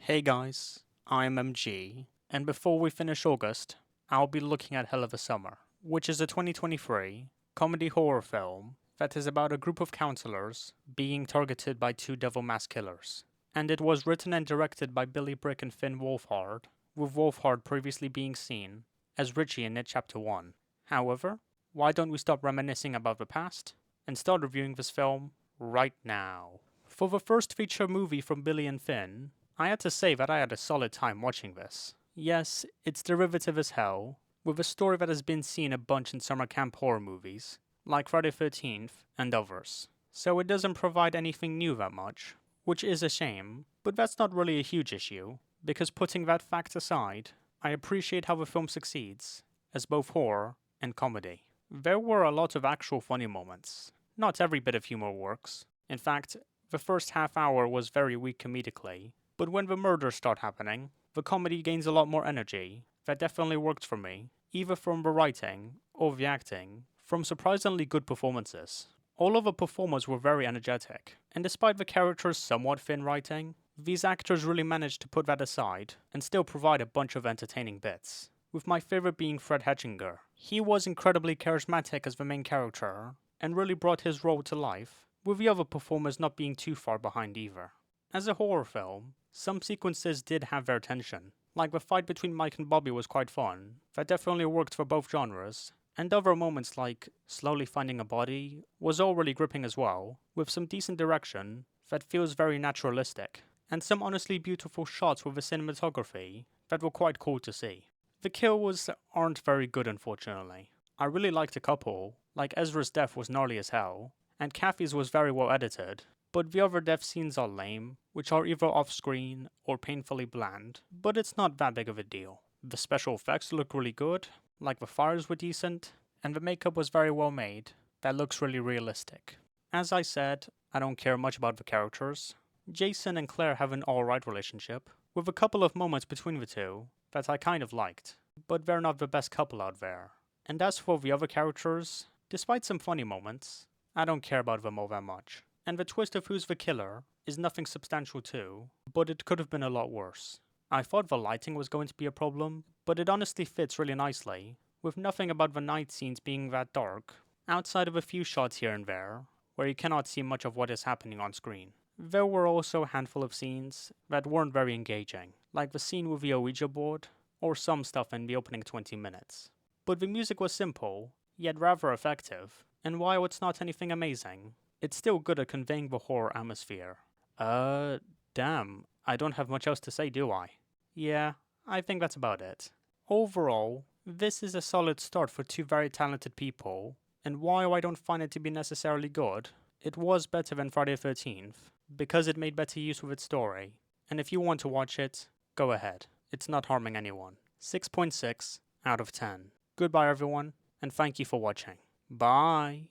Hey guys, I'm MG, and before we finish August, I'll be looking at Hell of a Summer, which is a 2023 comedy horror film that is about a group of counselors being targeted by two devil mask killers. And it was written and directed by Bryk and Finn Wolfhard, with Wolfhard previously being seen as Richie in It Chapter 1. However, why don't we stop reminiscing about the past and start reviewing this film right now? For the first feature movie from Billy and Finn, I had to say that I had a solid time watching this. Yes, it's derivative as hell, with a story that has been seen a bunch in summer camp horror movies, like Friday 13th and others. So it doesn't provide anything new that much, which is a shame, but that's not really a huge issue, because putting that fact aside, I appreciate how the film succeeds, as both horror and comedy. There were a lot of actual funny moments. Not every bit of humor works. In fact, the first half hour was very weak comedically, but when the murders start happening, the comedy gains a lot more energy. That definitely worked for me, either from the writing or the acting, from surprisingly good performances. All of the performers were very energetic, and despite the characters' somewhat thin writing, these actors really managed to put that aside and still provide a bunch of entertaining bits, with my favorite being Fred Hechinger. He was incredibly charismatic as the main character, and really brought his role to life, with the other performers not being too far behind either. As a horror film, some sequences did have their tension, like the fight between Mike and Bobby was quite fun, that definitely worked for both genres, and other moments like slowly finding a body was all really gripping as well, with some decent direction that feels very naturalistic, and some honestly beautiful shots with the cinematography that were quite cool to see. The kills aren't very good unfortunately. I really liked a couple, like Ezra's death was gnarly as hell, and Kathy's was very well edited, but the other death scenes are lame, which are either off-screen or painfully bland, but it's not that big of a deal. The special effects look really good, like the fires were decent, and the makeup was very well made, that looks really realistic. As I said, I don't care much about the characters. Jason and Claire have an alright relationship, with a couple of moments between the two that I kind of liked, but they're not the best couple out there. And as for the other characters, despite some funny moments, I don't care about them all that much. And the twist of who's the killer is nothing substantial too, but it could have been a lot worse. I thought the lighting was going to be a problem, but it honestly fits really nicely, with nothing about the night scenes being that dark, outside of a few shots here and there, where you cannot see much of what is happening on screen. There were also a handful of scenes that weren't very engaging, like the scene with the Ouija board, or some stuff in the opening 20 minutes. But the music was simple, yet rather effective, and while it's not anything amazing, it's still good at conveying the horror atmosphere. Damn, I don't have much else to say, do I? Yeah, I think that's about it. Overall, this is a solid start for two very talented people, and while I don't find it to be necessarily good, it was better than Friday the 13th, because it made better use of its story, and if you want to watch it, go ahead. It's not harming anyone. 6.6 out of 10. Goodbye everyone, and thank you for watching. Bye!